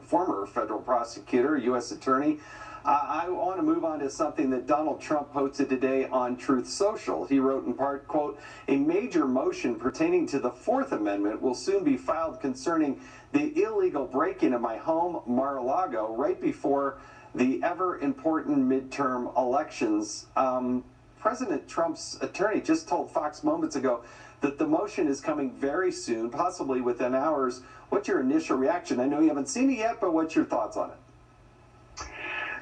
former federal prosecutor, U.S. attorney. I want to move on to something that Donald Trump posted today on Truth Social. He wrote in part, quote, "A major motion pertaining to the Fourth Amendment will soon be filed concerning the illegal break-in of my home, Mar-a-Lago, right before the ever-important midterm elections." President Trump's attorney just told Fox moments ago that the motion is coming very soon, possibly within hours. What's your initial reaction? I know you haven't seen it yet, but what's your thoughts on it?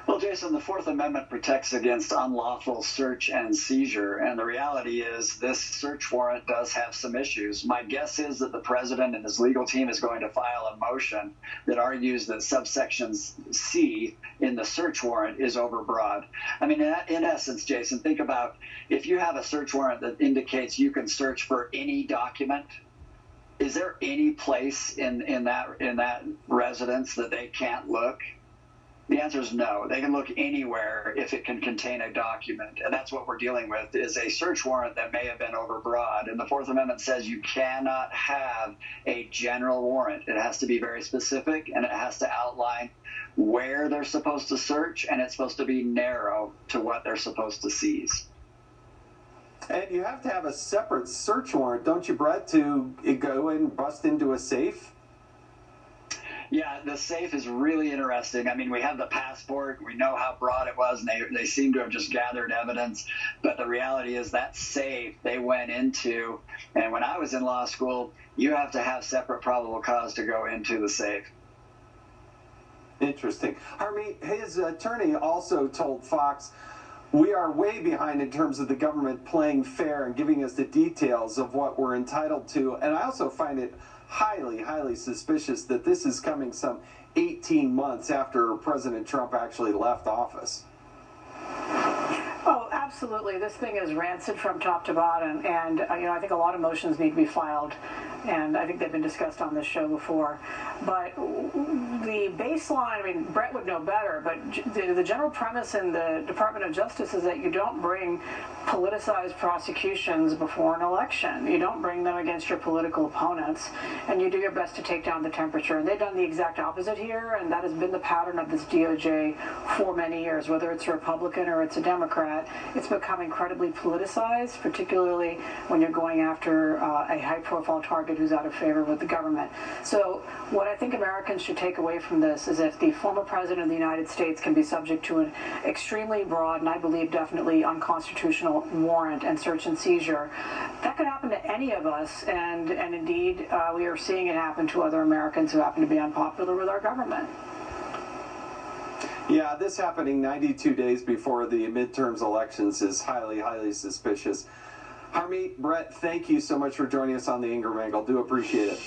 Well, Jason, the Fourth Amendment protects against unlawful search and seizure, and the reality is this search warrant does have some issues. My guess is that the president and his legal team is going to file a motion that argues that subsection C in the search warrant is overbroad. I mean, in essence, Jason, think about if you have a search warrant that indicates you can search for any document. Is there any place in that residence that they can't look? The answer is no. They can look anywhere if it can contain a document. And that's what we're dealing with, is a search warrant that may have been overbroad. And the Fourth Amendment says you cannot have a general warrant. It has to be very specific, and it has to outline where they're supposed to search, and it's supposed to be narrow to what they're supposed to seize. And you have to have a separate search warrant, don't you, Brett, to go and bust into a safe? Yeah, the safe is really interesting. I mean, we have the passport. We know how broad it was, and they seem to have just gathered evidence. But the reality is that safe they went into, and when I was in law school, you have to have separate probable cause to go into the safe. Interesting. Harmeet, his attorney also told Fox, "We are way behind in terms of the government playing fair and giving us the details of what we're entitled to." And I also find it highly, highly suspicious that this is coming some 18 months after President Trump actually left office. Oh, absolutely. This thing is rancid from top to bottom, and I think a lot of motions need to be filed, and I think they've been discussed on this show before. But the baseline, I mean, Brett would know better, but the general premise in the Department of Justice is that you don't bring politicized prosecutions before an election. You don't bring them against your political opponents, and you do your best to take down the temperature. And they've done the exact opposite here, and that has been the pattern of this DOJ for many years, whether it's a Republican or it's a Democrat. It's become incredibly politicized, particularly when you're going after a high-profile target who's out of favor with the government. So what I think Americans should take away from this is if the former president of the United States can be subject to an extremely broad, and I believe definitely unconstitutional warrant and search and seizure, that could happen to any of us, and indeed we are seeing it happen to other Americans who happen to be unpopular with our government. Yeah, this happening 92 days before the midterms elections is highly, highly suspicious. Harmeet, Brett, thank you so much for joining us on the Ingram Angle. Do appreciate it.